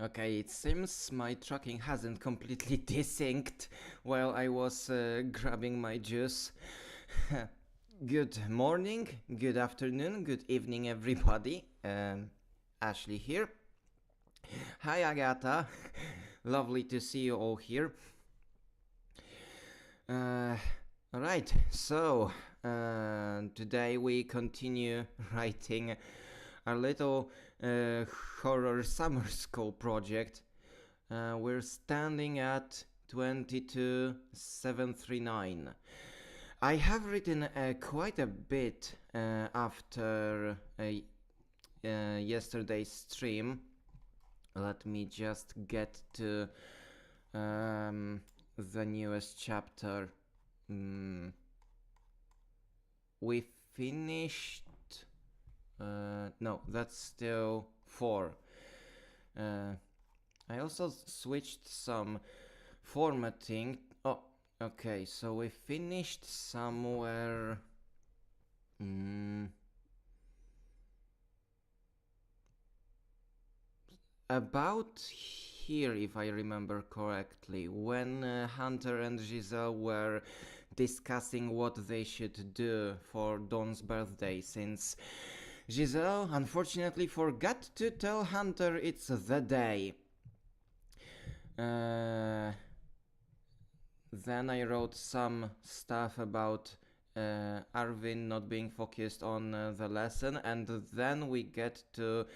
Okay, it seems my tracking hasn't completely desynced while I was grabbing my juice. Good morning, good afternoon, good evening, everybody. Ashley here. Hi, Agatha. Lovely to see you all here. Uh, alright, so today we continue writing our little horror summer school project. We're standing at 22739. I have written quite a bit after yesterday's stream. Let me just get to the newest chapter. We finished. No, that's still 4. I also switched some formatting. Oh, okay, so we finished somewhere. About here, if I remember correctly, when Hunter and Giselle were discussing what they should do for Dawn's birthday, since Giselle unfortunately forgot to tell Hunter it's the day. Then I wrote some stuff about Arvin not being focused on the lesson, and then we get to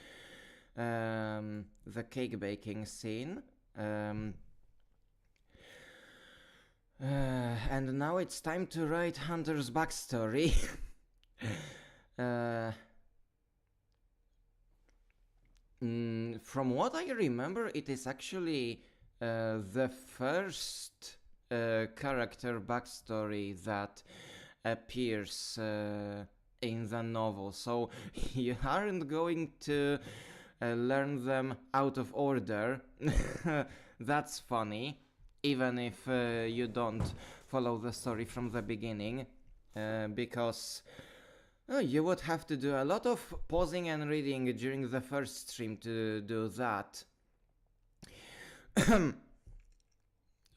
the cake baking scene. And now it's time to write Hunter's backstory. From what I remember, it is actually the first character backstory that appears in the novel. So you aren't going to learn them out of order. That's funny, even if you don't follow the story from the beginning, because you would have to do a lot of pausing and reading during the first stream to do that.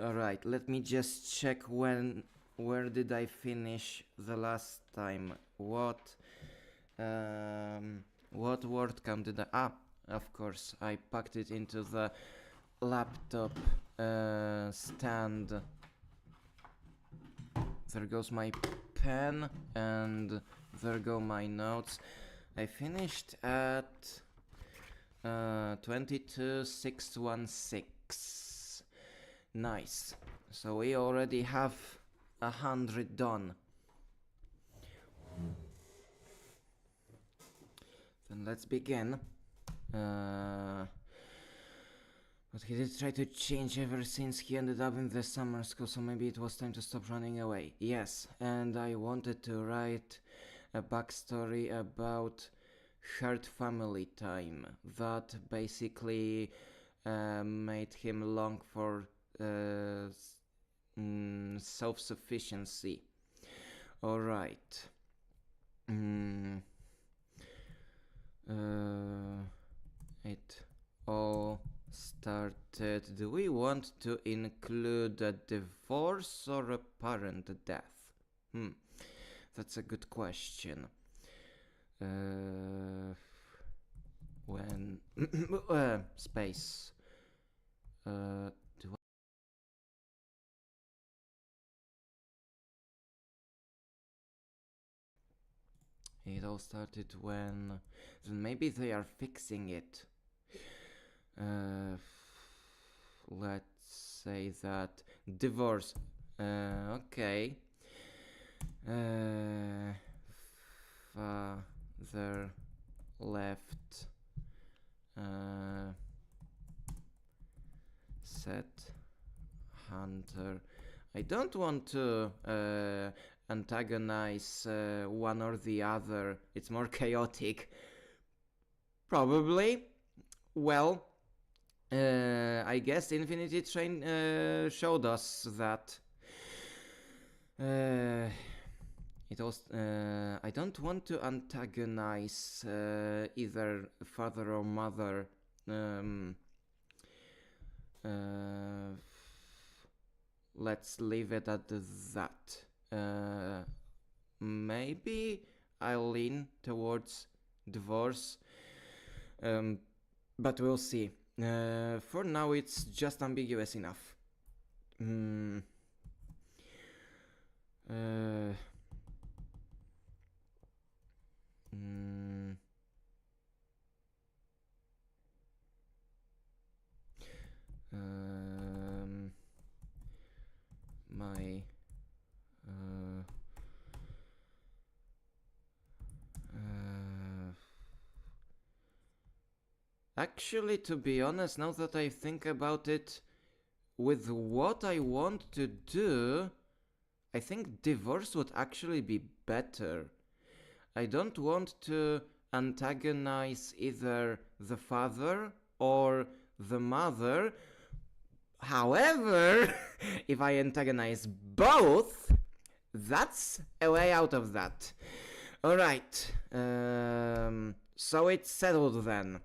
Alright, let me just check where did I finish the last time. What word count did I... of course, I packed it into the laptop stand. There goes my pen, and there go my notes. I finished at 22616. Nice. So we already have 100 done. Then let's begin. But he did try to change ever since he ended up in the summer school, so maybe it was time to stop running away. Yes, and I wanted to write a backstory about hard family time that basically made him long for self-sufficiency. Alright. It all started. Do we want to include a divorce or a parent death? That's a good question. When space. It all started when... Then maybe they are fixing it. Let's say that divorce. Okay. Father left. Said Hunter. I don't want to antagonize one or the other. It's more chaotic. Probably. Well, I guess Infinity Train showed us that. It was. I don't want to antagonize either father or mother. Let's leave it at that. Maybe I'll lean towards divorce, but we'll see. For now, it's just ambiguous enough. Mm. Mm. My actually, to be honest, now that I think about it, with what I want to do, I think divorce would actually be better. I don't want to antagonize either the father or the mother. However, if I antagonize both, that's a way out of that. Alright, so it's settled then.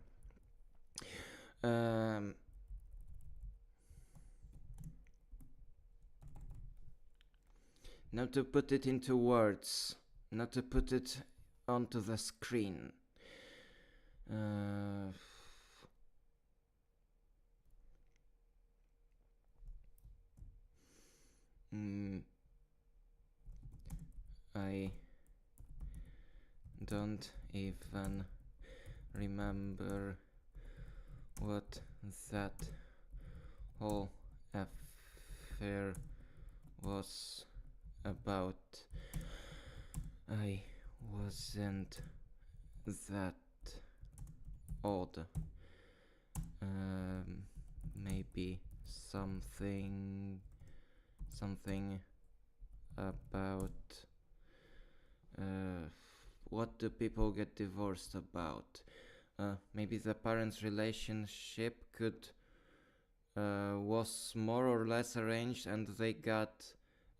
Now to put it into words, not to put it onto the screen. I don't even remember what that whole affair was about. I wasn't that old. Maybe something about what do people get divorced about? Maybe the parents' relationship was more or less arranged and they got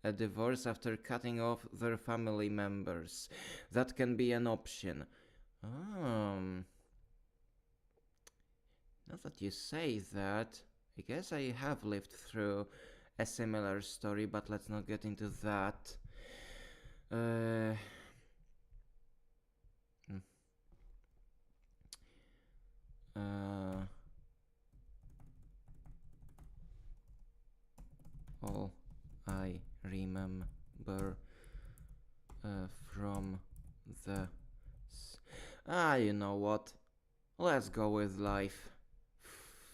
a divorce after cutting off their family members. That can be an option. Now that you say that, I guess I have lived through a similar story, but let's not get into that. All I remember from the... you know what? Let's go with life.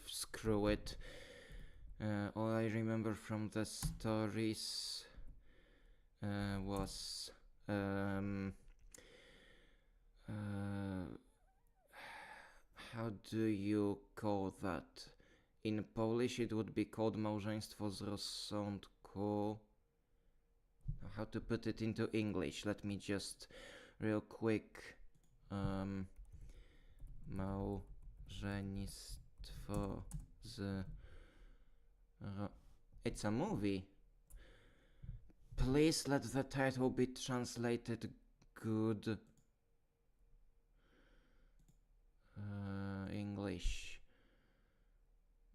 Screw it. All I remember from the stories was... how do you call that? In Polish it would be called małżeństwo z rozsądku. How to put it into English? Let me just real quick. Małżeństwo z... It's a movie. Please let the title be translated good. English.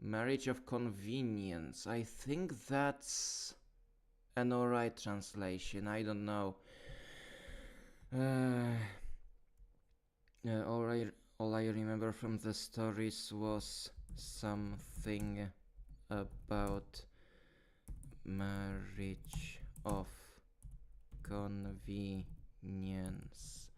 Marriage of Convenience. I think that's an alright translation. I don't know. All I remember from the stories was something about marriage of convenience.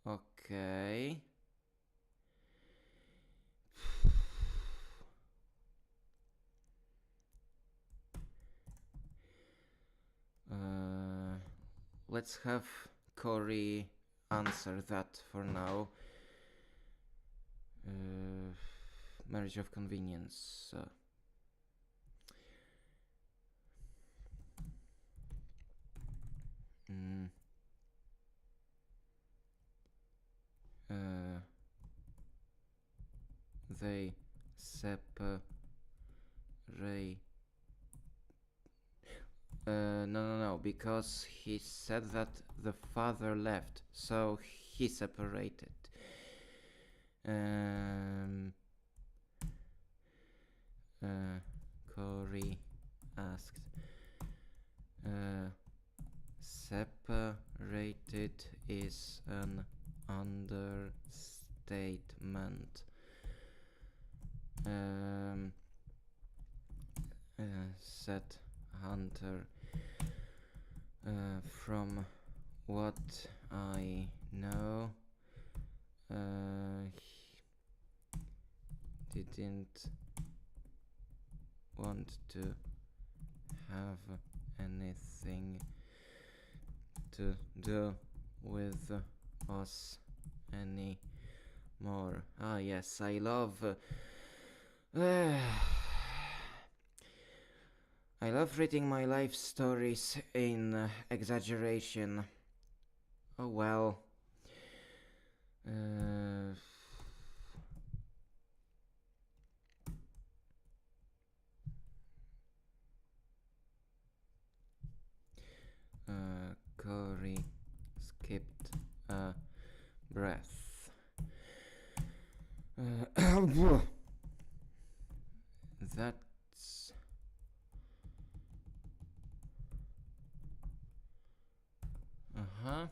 Okay. Let's have Corey answer that for now. Marriage of convenience. They separate. No, because he said that the father left, so he separated. Corey asked. Separated is an understatement. Said Hunter. From what I know, he didn't want to have anything to do with us anymore. Ah, yes, I love. I love reading my life stories in exaggeration. Oh well. Corey skipped a breath. That's uh-huh.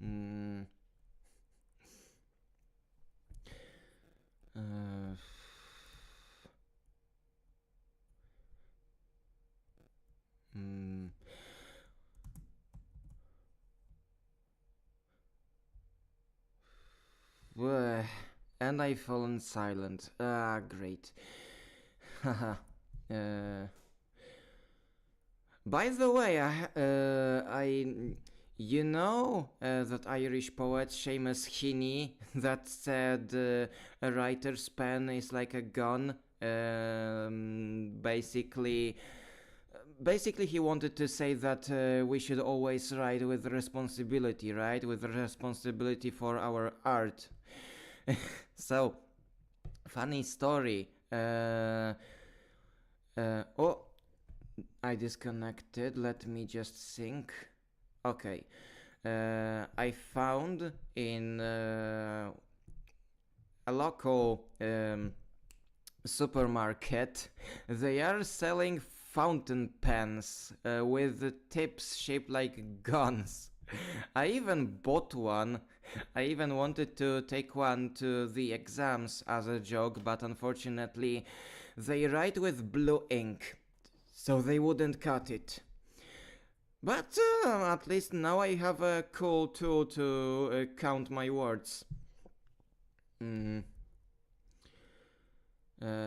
Mm. Mm. And I've fallen silent. Ah, great. Haha. By the way, you know that Irish poet Seamus Heaney that said a writer's pen is like a gun. Basically, he wanted to say that we should always write with responsibility, right? With responsibility for our art. So, funny story. Oh, I disconnected. Let me just think. Okay. I found in a local supermarket, they are selling fountain pens with tips shaped like guns. I even bought one. I even wanted to take one to the exams as a joke, but unfortunately, they write with blue ink, so they wouldn't cut it. But at least now I have a cool tool to count my words.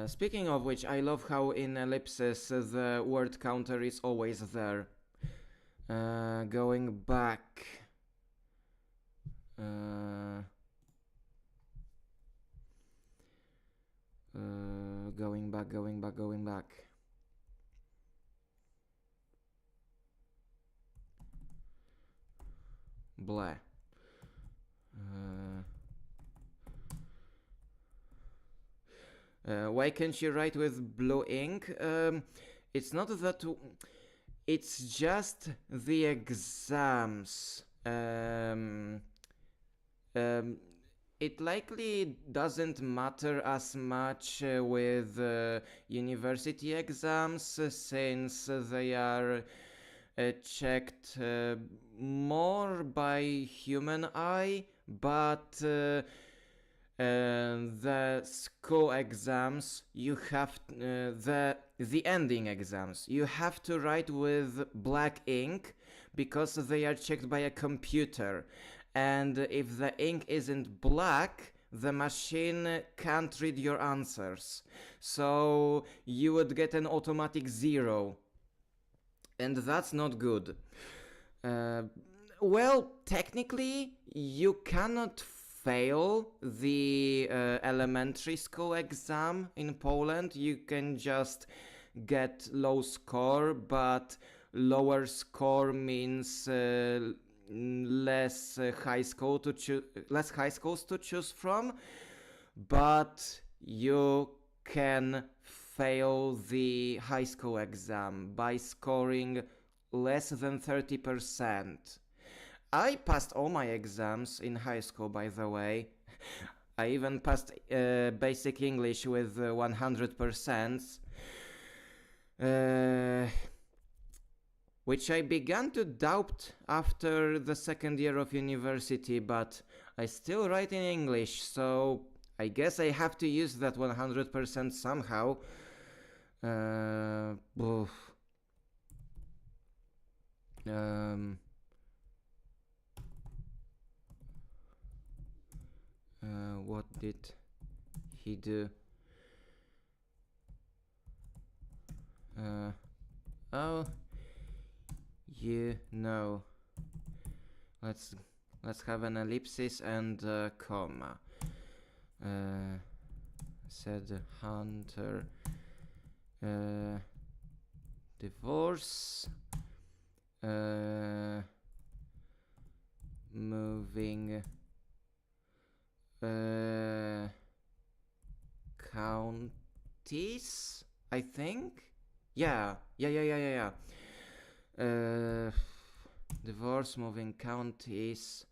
Speaking of which, I love how in ellipses the word counter is always there. Going back. Going back. Blah. Why can't you write with blue ink? It's not that. It's just the exams. It likely doesn't matter as much with university exams since they are checked more by human eye, but the school exams you have the ending exams you have to write with black ink because they are checked by a computer, and if the ink isn't black the machine can't read your answers, so you would get an automatic 0, and that's not good. Well, technically you cannot fail the elementary school exam in Poland. You can just get low score, but lower score means less high schools to choose from. But you can fail the high school exam by scoring less than 30%. I passed all my exams in high school, by the way. I even passed basic English with 100%, which I began to doubt after the second year of university, but I still write in English, so I guess I have to use that 100% somehow. What did he do? Oh, you know. Let's have an ellipsis and a comma. Said Hunter. Divorce. Moving. Counties, I think. Yeah. Divorce, moving counties,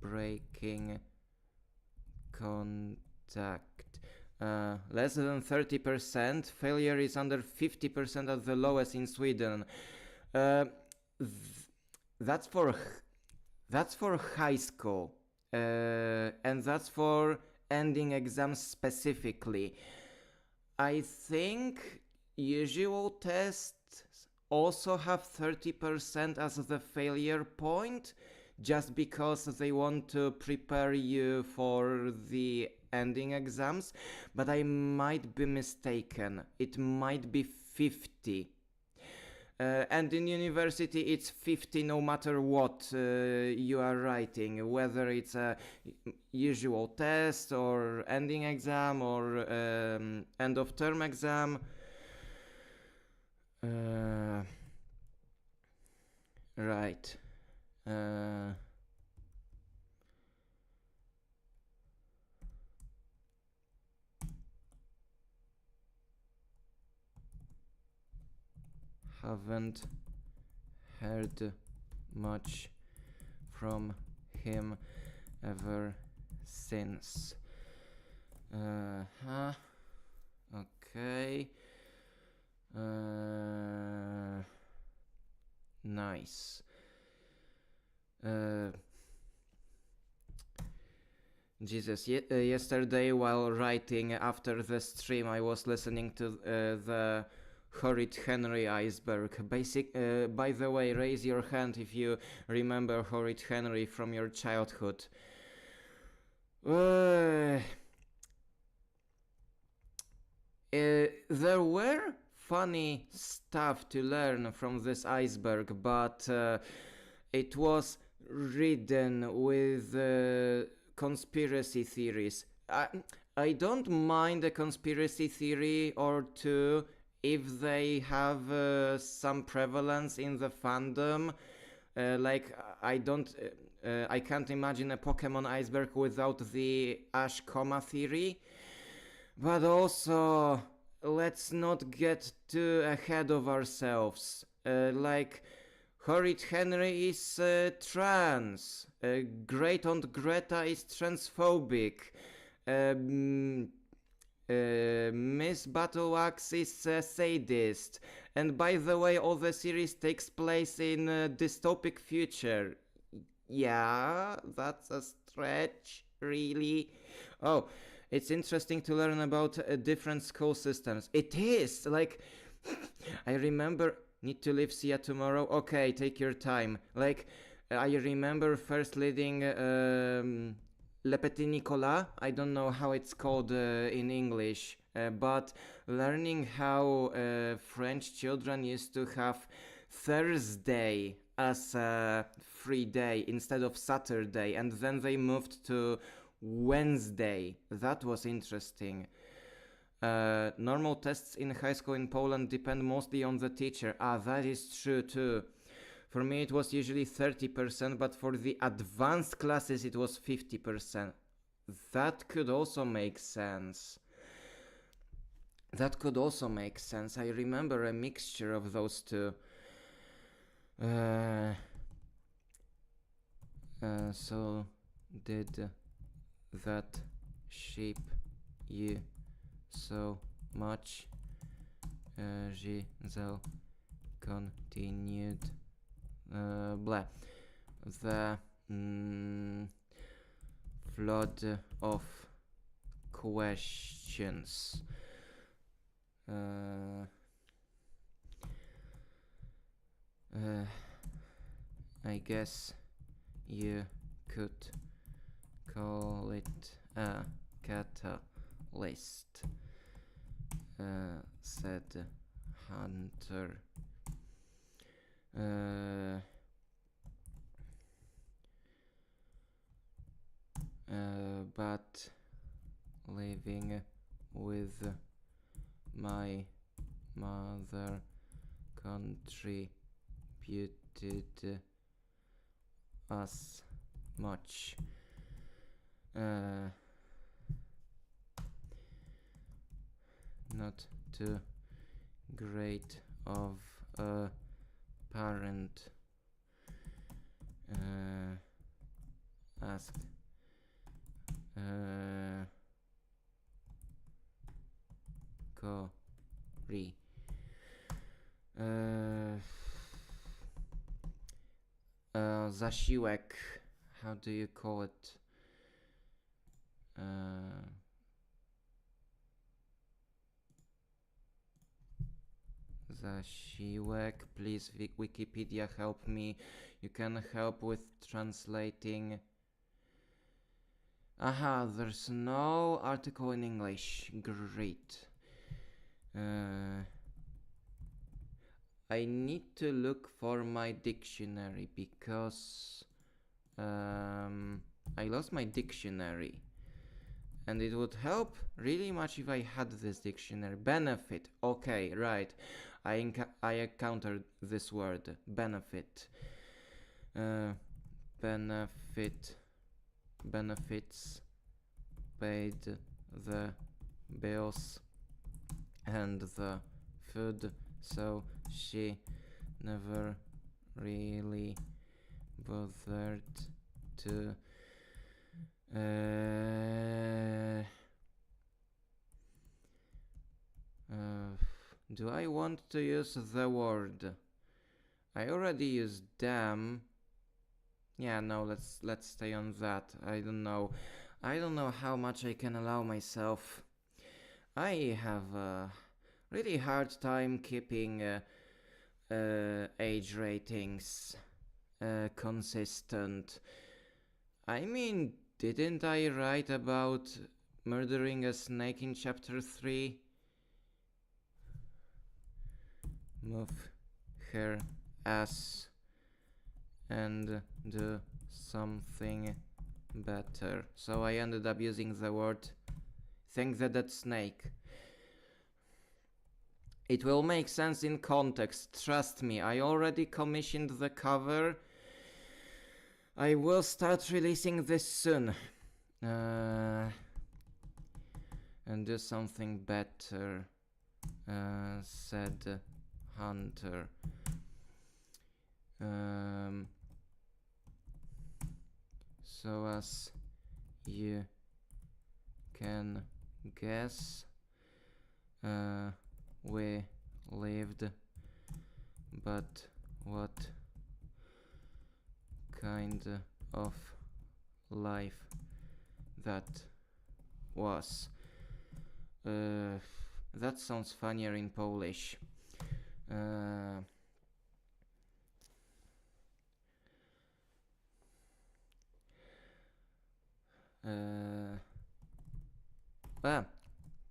breaking contact. Less than 30%. Failure is under 50% at the lowest in Sweden. That's for high school, and that's for ending exams specifically. I think usual tests also have 30% as the failure point, just because they want to prepare you for the ending exams, but I might be mistaken. It might be 50. And in university it's 50 no matter what you are writing, whether it's a usual test or ending exam or end of term exam. Right. Haven't heard much from him ever since. Okay. Nice. Jesus, yesterday while writing after the stream, I was listening to the Horrid Henry iceberg. By the way, raise your hand if you remember Horrid Henry from your childhood. There were funny stuff to learn from this iceberg, but it was ridden with conspiracy theories. I don't mind a conspiracy theory or two if they have some prevalence in the fandom. I can't imagine a Pokemon iceberg without the Ash Comma theory. But also, let's not get too ahead of ourselves. Horrid Henry is trans. Great Aunt Greta is transphobic. Miss Battleaxe is a sadist. And by the way, all the series takes place in a dystopic future. Yeah, that's a stretch, really. Oh, it's interesting to learn about different school systems. It is, I remember, need to leave, see ya tomorrow. Okay, take your time. I remember first leading Le Petit Nicolas. I don't know how it's called in English, but learning how French children used to have Thursday as a free day instead of Saturday, and then they moved to Wednesday. That was interesting. Normal tests in high school in Poland depend mostly on the teacher. That is true too. For me it was usually 30%, but for the advanced classes it was 50%. That could also make sense. That could also make sense. I remember a mixture of those two. So did that shape you so much? Giselle continued. Blah. The flood of questions. I guess you could call it a catalyst, said Hunter. But living with my mother contributed as much. Not too great of a parent, asked Cory. Zasiłek, how do you call it? Zasiłek, please Wikipedia help me. You can help with translating. Aha, there's no article in English. Great. I need to look for my dictionary because I lost my dictionary. And it would help really much if I had this dictionary. Benefit. Okay, right. I encountered this word. Benefit. Benefit. Benefits. Paid the bills and the food. So she never really bothered to do I want to use the word? I already used damn. Yeah, no, let's stay on that. I don't know how much I can allow myself. I have a really hard time keeping age ratings consistent. I mean, didn't I write about murdering a snake in chapter 3? Move her ass and do something better. So I ended up using the word thank the dead snake. It will make sense in context, trust me. I already commissioned the cover. I will start releasing this soon. And do something better, said Hunter. So as you can guess, we lived, but what kind of life that was? That sounds funnier in Polish.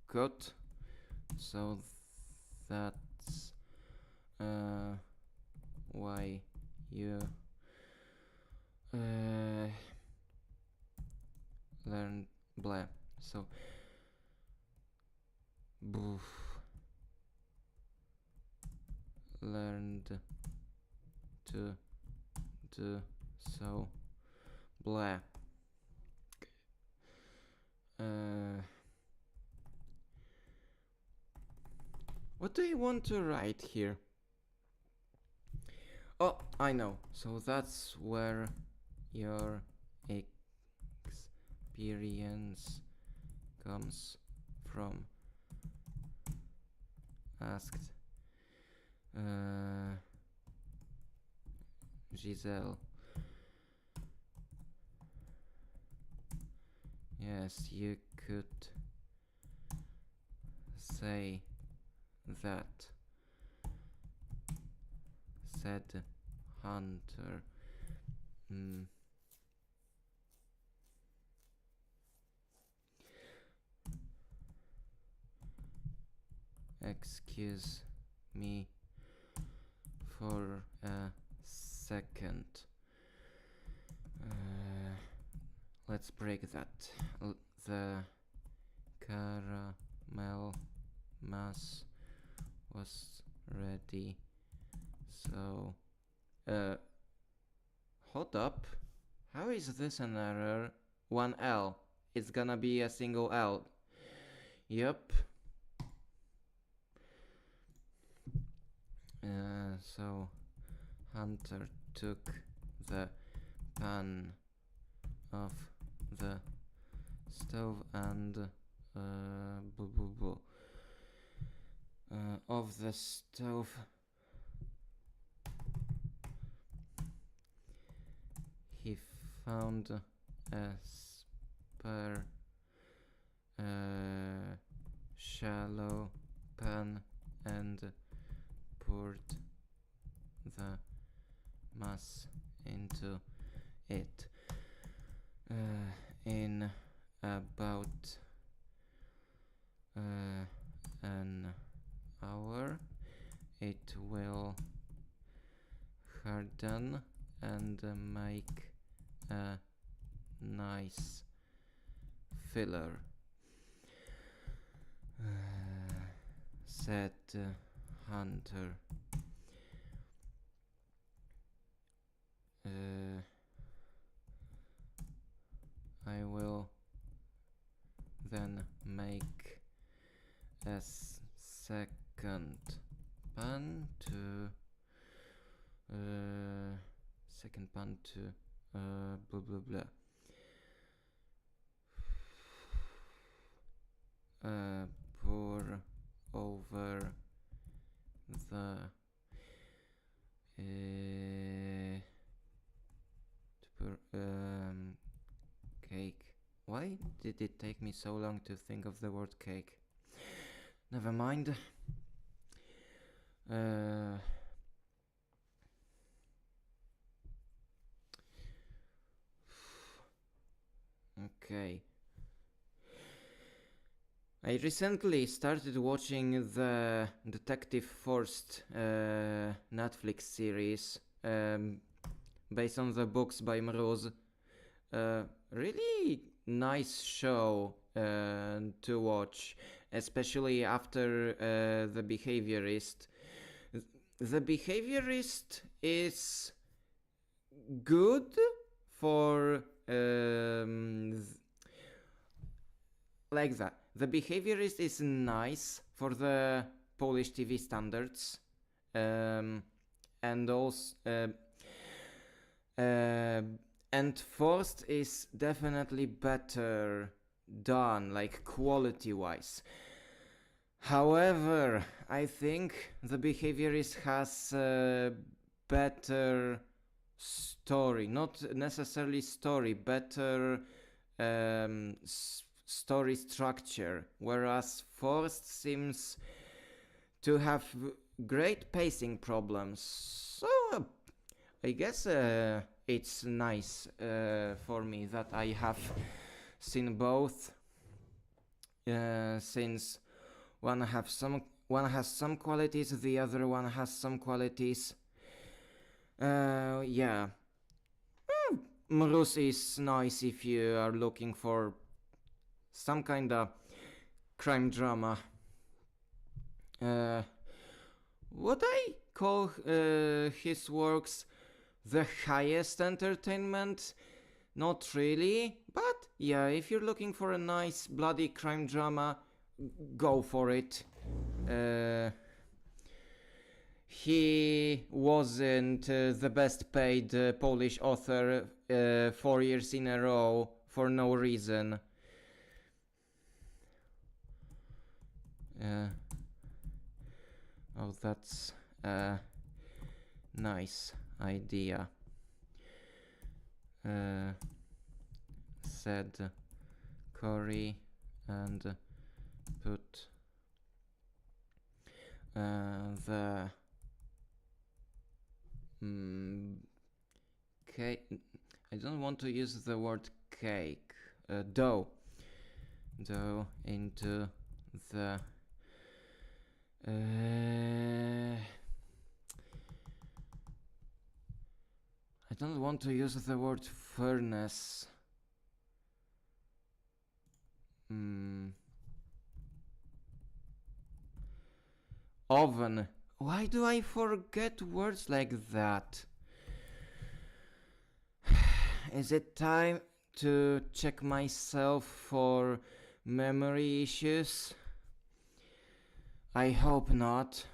Good. So that's why you learn blah. So learned to do so blah. What do you want to write here? Oh, I know. So that's where your experience comes from. Asked Giselle. Yes, you could say that, said Hunter. Excuse me for a second. Let's break that. The caramel mass was ready. So, hold up. How is this an error? One L. It's gonna be a single L. Yep. So Hunter took the pan off the stove and of the stove he found a spare shallow pan and poured the mass into it. In about an hour it will harden and make a nice filler, said Hunter. I will then make a second pan to blah blah blah. Pour over the cake. Why did it take me so long to think of the word cake? Never mind. Okay. I recently started watching the Detective Forced Netflix series based on the books by Mróz. Really nice show to watch, especially after The Behaviorist. The Behaviorist is good for like that. The Behaviorist is nice for the Polish TV standards, and also and Forced is definitely better done, like quality-wise. However, I think The Behaviorist has a better story, not necessarily story, better story structure, whereas Forced seems to have great pacing problems. So I guess it's nice for me that I have seen both, since one has some qualities, the other one has some qualities. Yeah. Mróz is nice if you are looking for some kind of crime drama. What I call his works the highest entertainment? Not really, but yeah, if you're looking for a nice bloody crime drama, go for it. he wasn't the best paid Polish author 4 years in a row for no reason. Oh, that's a nice idea, said Cory, and put the cake. I don't want to use the word cake. Dough into the I don't want to use the word furnace. Oven. Why do I forget words like that? Is it time to check myself for memory issues? I hope not.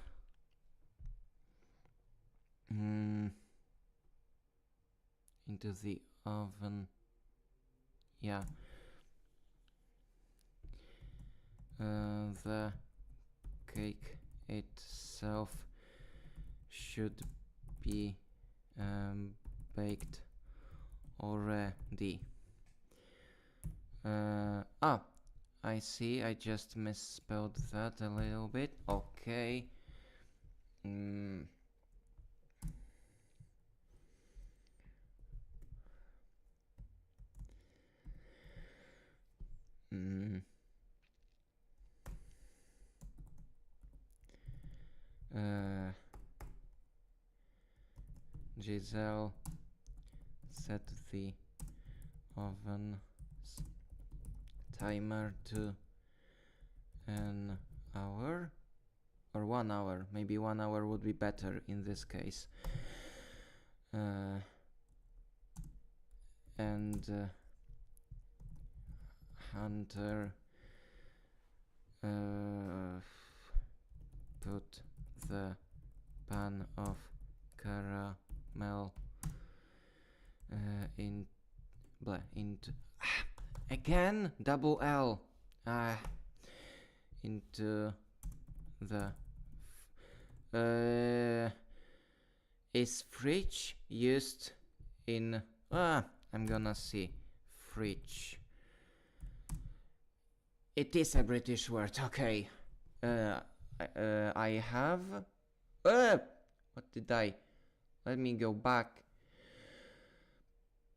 Into the oven. Yeah. The cake itself should be baked already. I see, I just misspelled that a little bit. Okay. Giselle set the oven timer to an hour or 1 hour. Maybe 1 hour would be better in this case. And Hunter put the pan of caramel into again double L into the is fridge used in I'm gonna see fridge. It is a British word. Okay. I have what did I let me go back.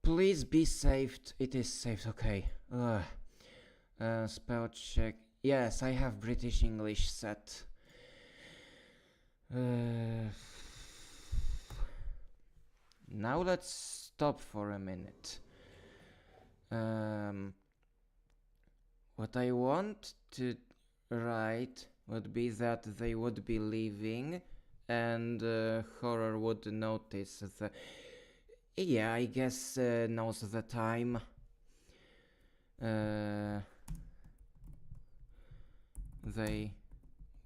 Please be saved. It is saved. Okay. Spell check. Yes, I have British English set. Now let's stop for a minute. What I want to write would be that they would be leaving and Horror would notice the... Yeah, I guess now's the time. They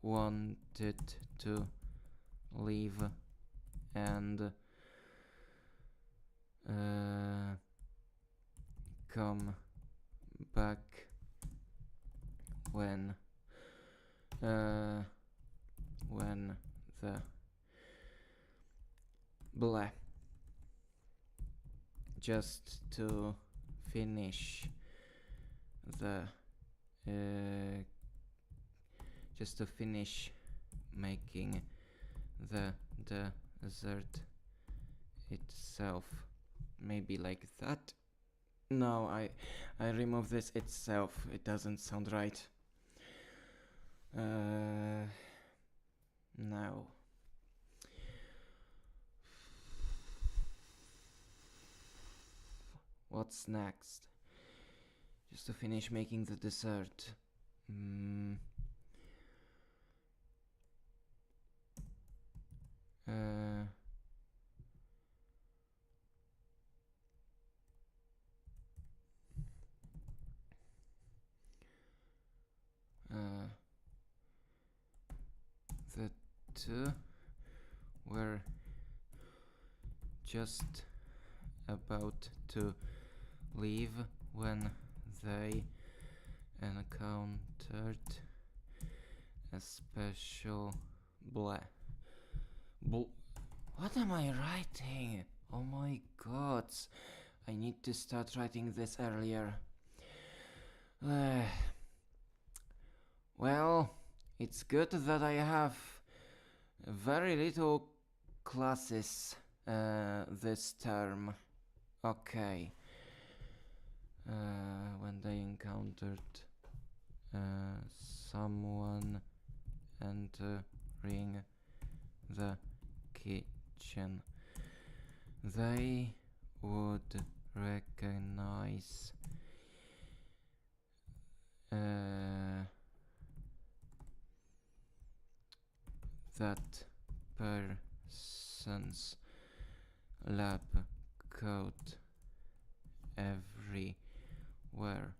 wanted to leave and come back when the blah. Just to finish making the dessert itself. Maybe like that. No, I remove this itself. It doesn't sound right. Now. What's next? Just to finish making the dessert. The two were just about to leave when they encountered a special what am I writing? Oh my god, I need to start writing this earlier. Well, it's good that I have very little classes this term. Okay. When they encountered someone entering the kitchen, they would recognize that person's lab coat everywhere.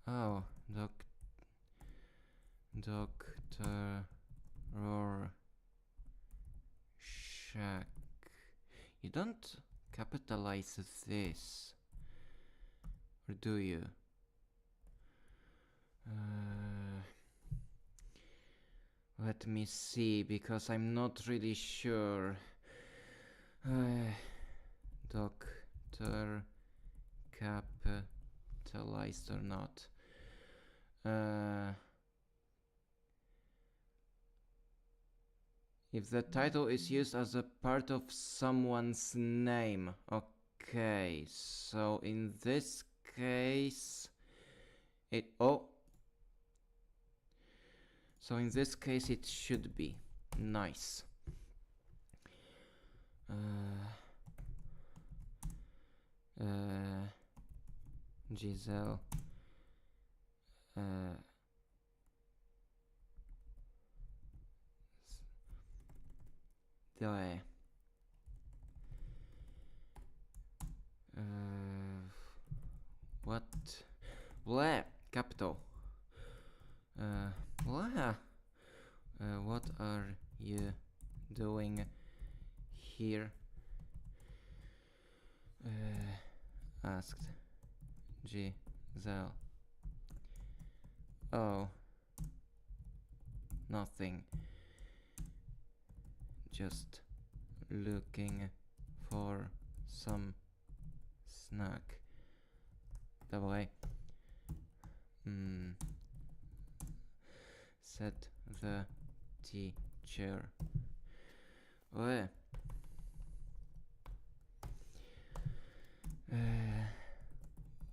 Oh, Dr. Rorschach. You don't capitalize this, or do you? Let me see, because I'm not really sure. Doctor capitalized or not. If the title is used as a part of someone's name. Okay, so in this case so in this case it should be. Nice. Giselle what? Blah, capital. Blah. What are you doing here? Asked Giselle. Oh, nothing. Just looking for some snack. Давай. Said the teacher.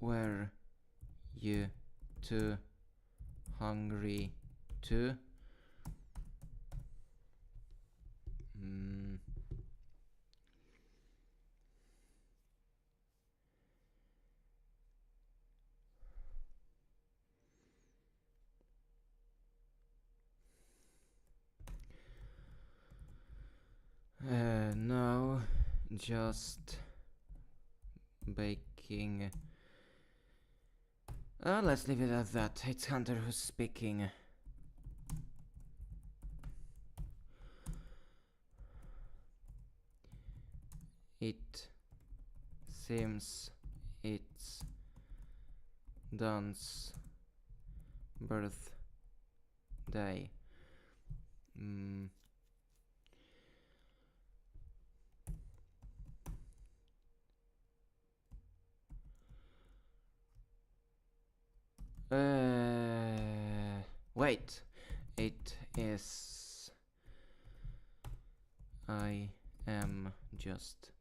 Were you too hungry too? No, just baking. Let's leave it at that. It's Hunter who's speaking. It seems it's Don's birthday. Wait, it is. I am just.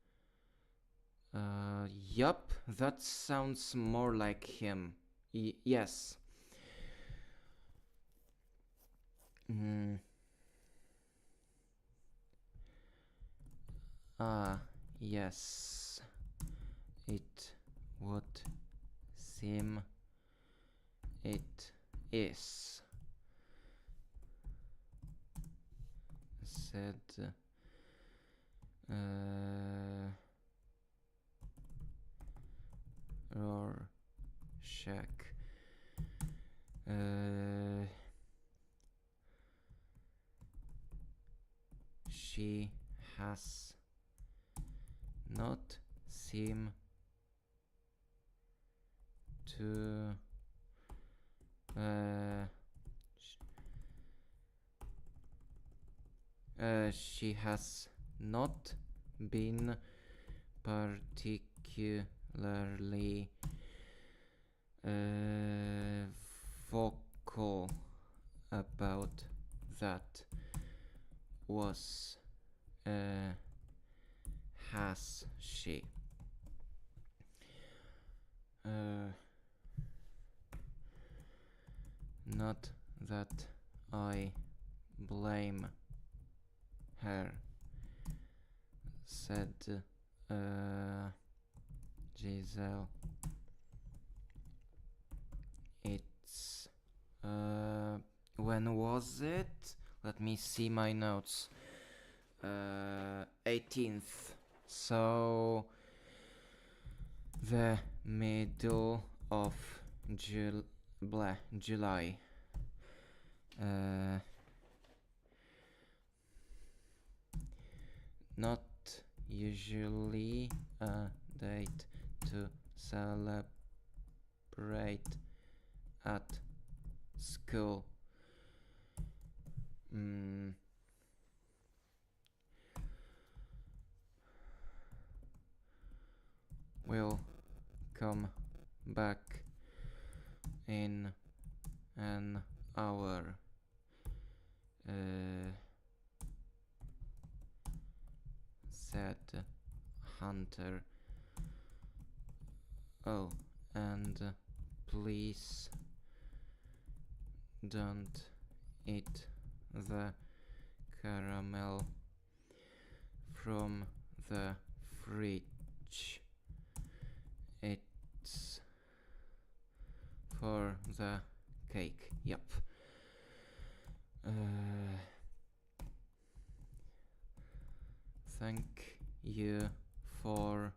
Yup, that sounds more like him. Yes. Yes. It would seem it is. Said Rorschach. She has not seemed to she has not been particularly vocal about that. Was has she? Not that I blame her, said Giselle. It's when was it? Let me see my notes. 18th. So the middle of July. Not usually a date to celebrate at school. We'll come back in an hour. Said Hunter. Oh, and please don't eat the caramel from the fridge. It's for the cake. Yep. Thank you for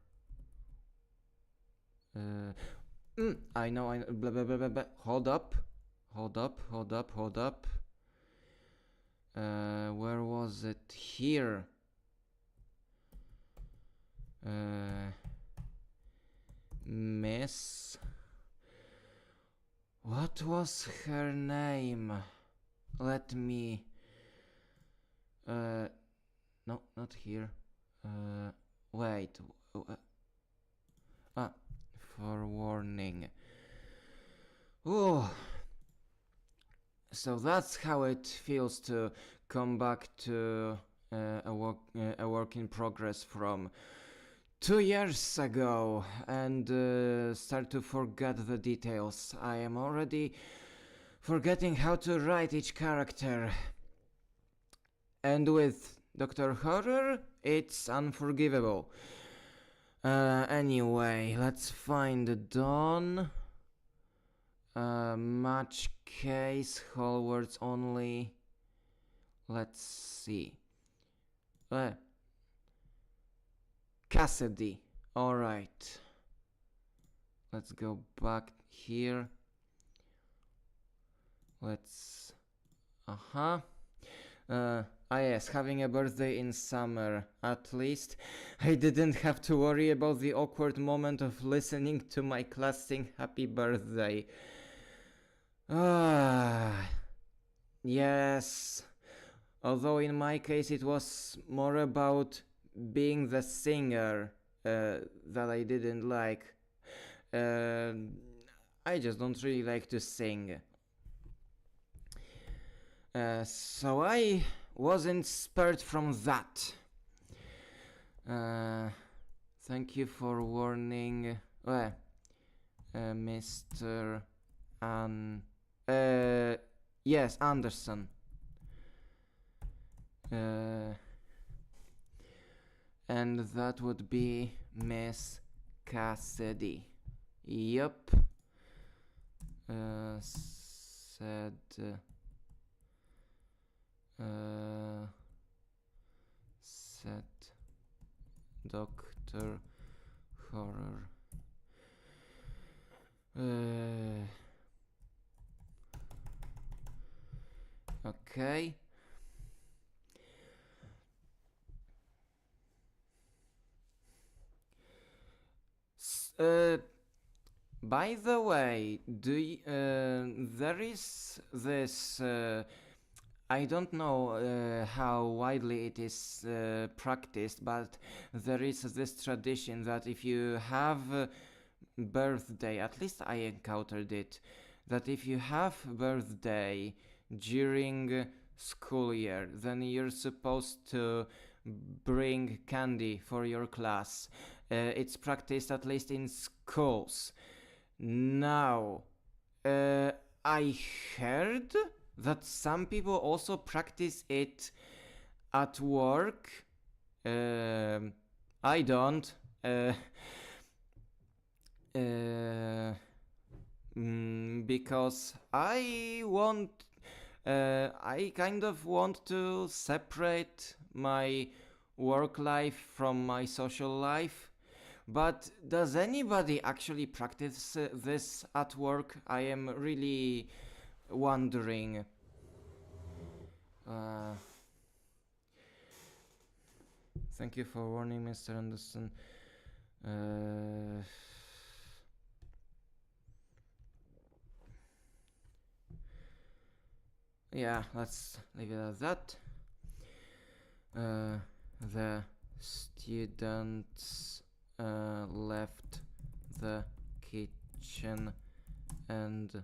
I know blah, blah, blah, blah, blah. Hold up. Where was it? Here. Miss. What was her name? Let me. No, not here. Wait. For warning. Oh. So that's how it feels to come back to a work in progress from 2 years ago and start to forget the details. I am already forgetting how to write each character. And with Dr. Horror, it's unforgivable. Anyway, let's find Dawn. Match case, whole words only. Let's see. Cassidy. Alright. Let's go back here. Let's... yes, having a birthday in summer. At least I didn't have to worry about the awkward moment of listening to my class sing happy birthday. Yes. Although in my case it was more about being the singer that I didn't like. I just don't really like to sing. So I wasn't spared from that. Thank you for warning, Mr. Yes, Anderson. And that would be Miss Cassidy. Yup. Said Dr. Horror. Okay. By the way, there is this. I don't know how widely it is practiced, but there is this tradition that if you have a birthday, at least I encountered it, that if you have birthday during school year, then you're supposed to bring candy for your class. It's practiced at least in schools. Now, uh, I heard that some people also practice it at work. I don't. Uh, because I kind of want to separate my work life from my social life. But does anybody actually practice this at work? I am really wondering. Uh, Thank you for warning, Mr. Anderson. Yeah, let's leave it at that. The students left the kitchen and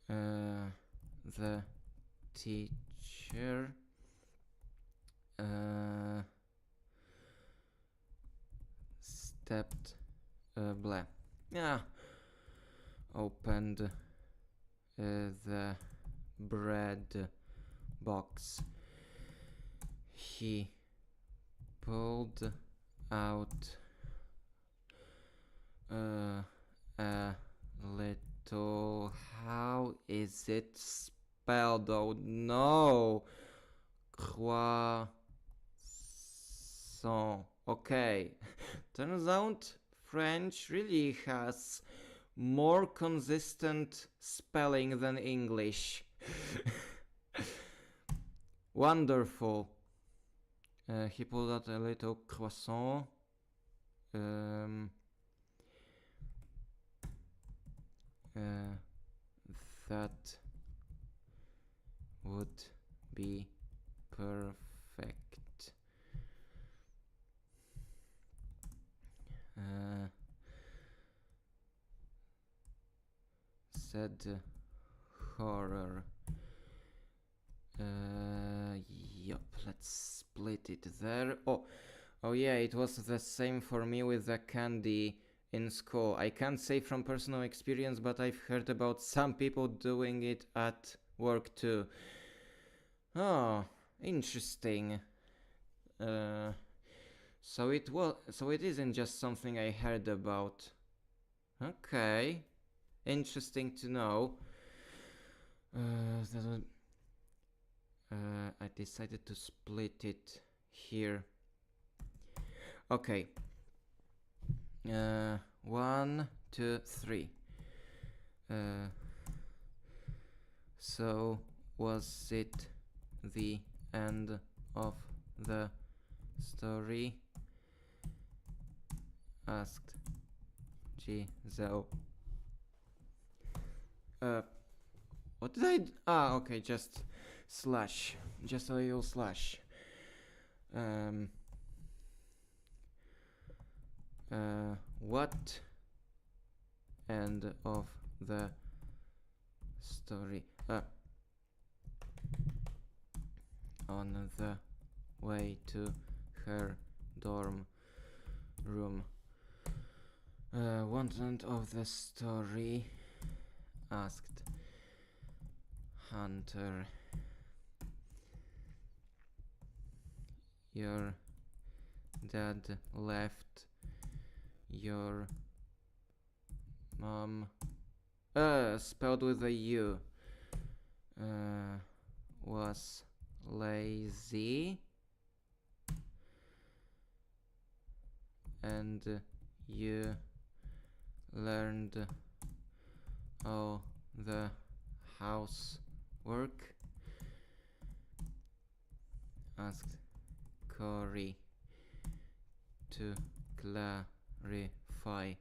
the teacher stepped blah. Yeah, opened the bread box. He pulled out a little. How is it spelled? Oh no! Croissant. Okay. Turns out French really has more consistent spelling than English. Wonderful. He pulled out a little croissant. That would be perfect. Said horror. Yup, let's split it there. Oh yeah, it was the same for me with the candy in school. I can't say from personal experience, but I've heard about some people doing it at work too. Oh, interesting. So it isn't just something I heard about. Okay, interesting to know. I decided to split it here. Okay. 1, 2, 3. So was it the end of the story? Asked Giselle. What did I okay, just slash. Just a little slash. What end of the story? On the way to her dorm room. What end of the story? Asked Hunter. Your dad left your mom spelled with a U was lazy and you learned all the housework. asked Cory to clarify.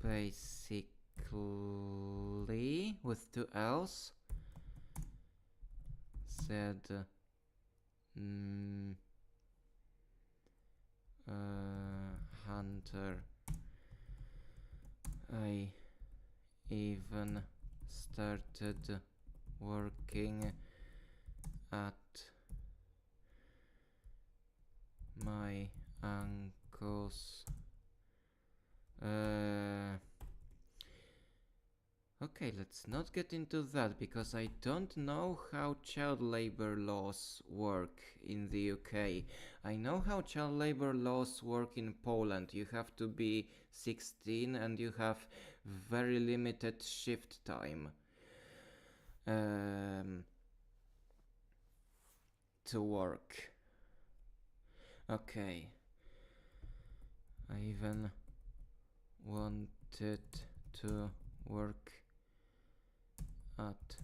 Basically, with two L's, said Hunter. I even started working at my uncle's. Okay, let's not get into that because I don't know how child labor laws work in the UK. I know how child labor laws work in Poland. You have to be 16 and you have very limited shift time to work. Okay. I even wanted to work at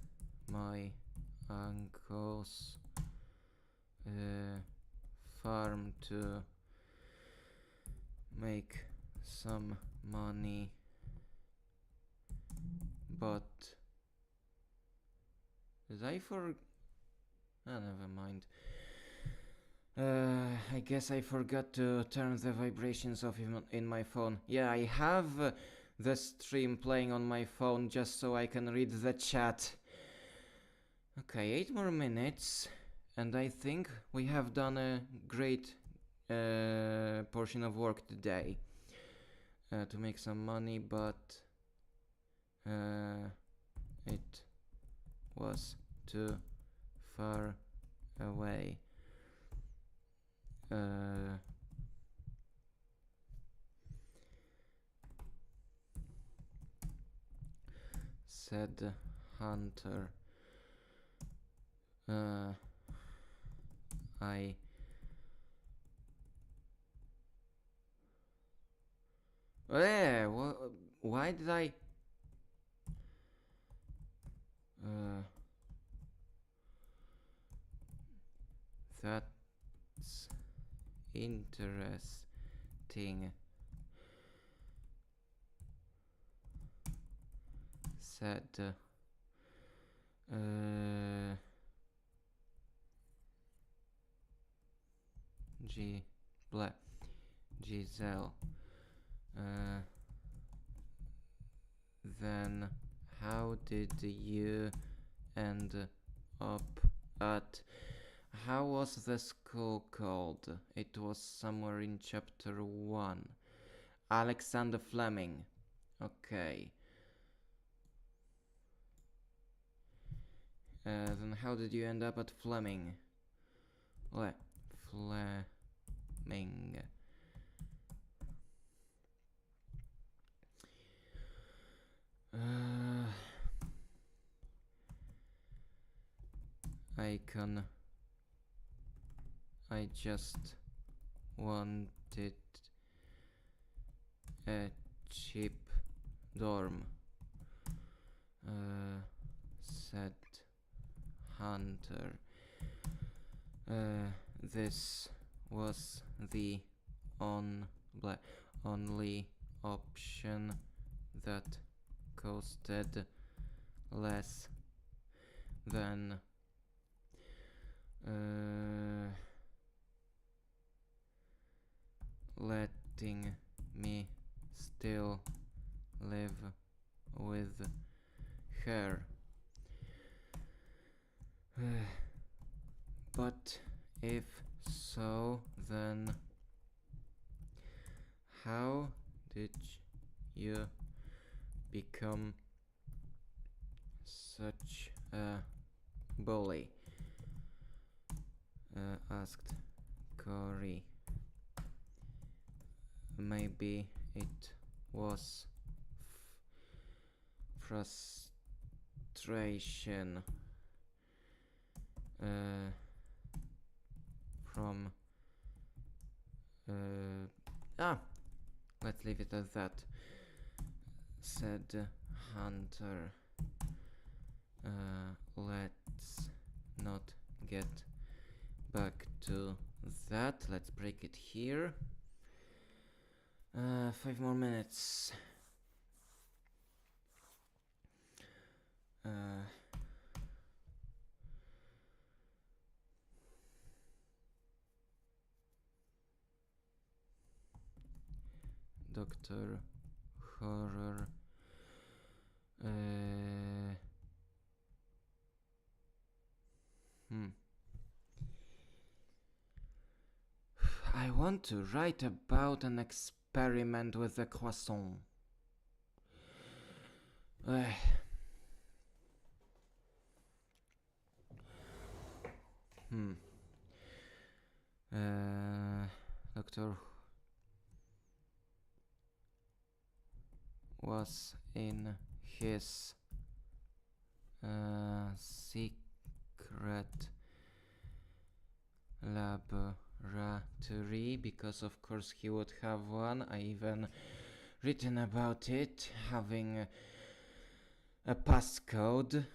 my uncle's farm to make some money, but did I never mind. I guess I forgot to turn the vibrations off in my phone. Yeah, I have the stream playing on my phone just so I can read the chat. Okay, 8 more minutes, and I think we have done a great portion of work today to make some money, but it was too far away. Said Hunter. Why did I? That's interesting. Said Giselle. Then how did you end up at? How was the school called? It was somewhere in chapter 1. Alexander Fleming. Okay. Then how did you end up at Fleming? Fleming. I just wanted a cheap dorm, said Hunter. This was the only option that costed less than letting me still live with her. But if so, then how did you become such a bully? Asked Cory. Maybe it was frustration from let's leave it at that, said Hunter. Let's not get back to that. Let's break it here. 5 more minutes. Doctor Horror. I want to write about an experiment with the croissant. Doctor was in his secret laboratory, because of course he would have one. I even written about it, having a passcode.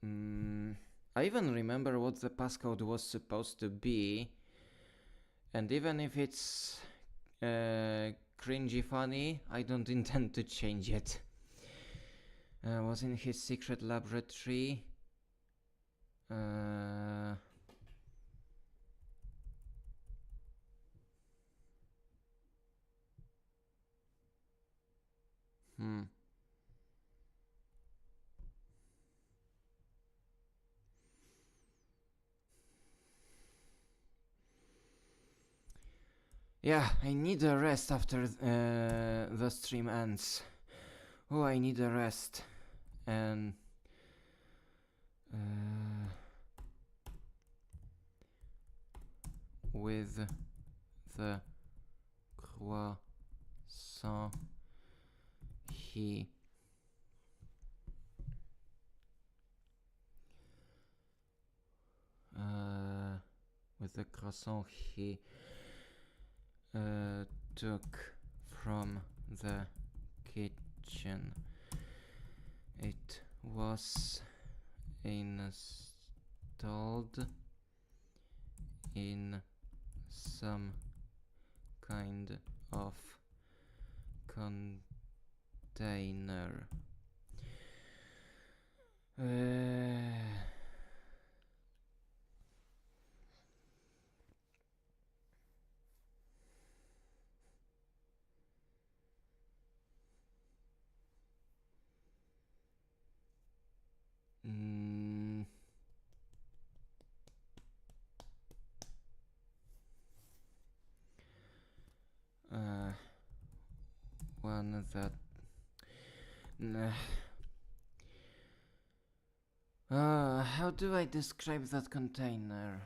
I even remember what the passcode was supposed to be, and even if it's cringy funny, I don't intend to change it. Was in his secret laboratory. Yeah, I need a rest after the stream ends. Oh, I need a rest. And with the croissant, he took from the kitchen. It was installed in some kind of container. One that how do I describe that container?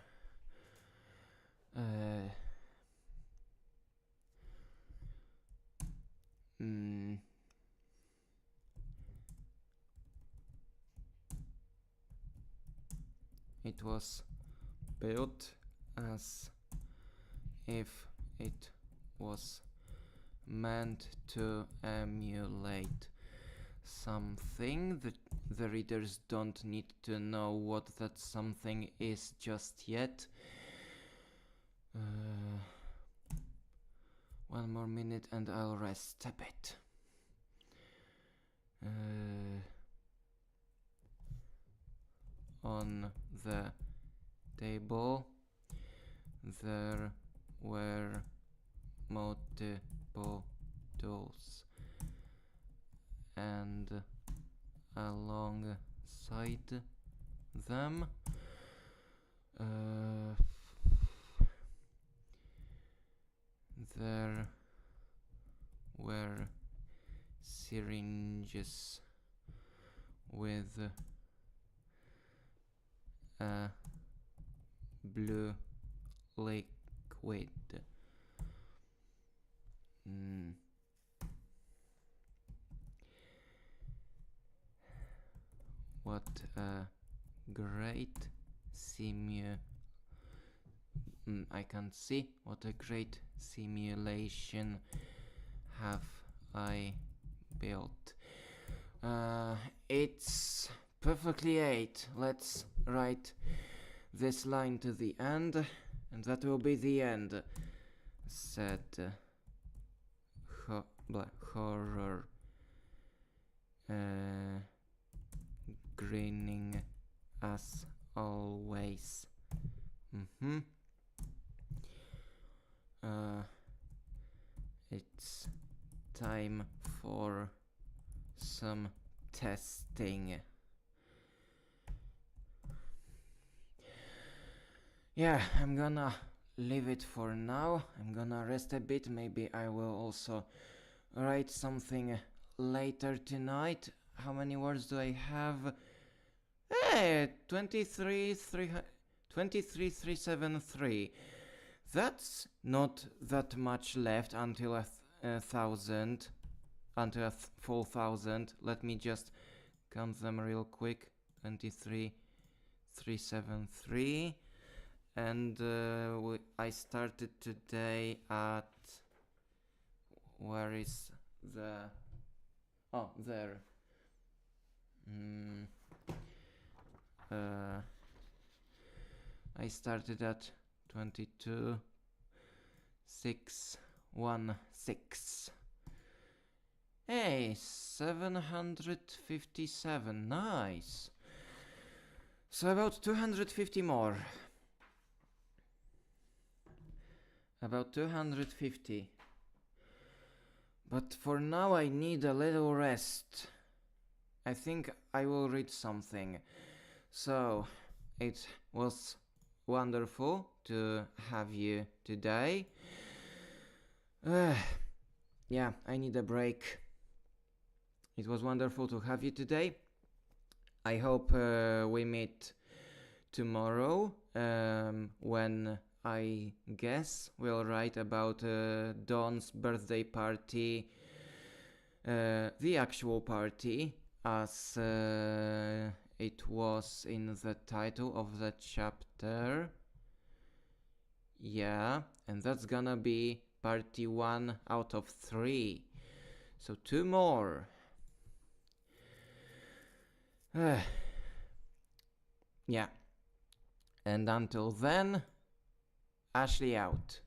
It was built as if it was meant to emulate something. The readers don't need to know what that something is just yet. 1 more minute and I'll rest a bit. On the table there were multiple tools, and alongside them there were syringes with a blue liquid. What a great I can't see. What a great simulation have I built. It's perfectly 8. Let's write this line to the end, and that will be the end. Said horror grinning as always. It's time for some testing. Yeah, I'm gonna leave it for now. I'm gonna rest a bit. Maybe I will also write something later tonight. How many words do I have? Hey, 23,373. That's not that much left until a thousand, until a full thousand. Let me just count them real quick. 23,373. And I started today at... Where is the... Oh, there. I started at 22,616. Hey, 757. Nice. So about 250 more. About 250. But for now I need a little rest. I think I will read something. So, it was wonderful to have you today. Yeah, I need a break. It was wonderful to have you today. I hope we meet tomorrow when I guess we'll write about Dawn's birthday party, the actual party, as it was in the title of the chapter. Yeah, and that's gonna be party 1 out of 3. So 2 more. Yeah. And until then, Ashley out.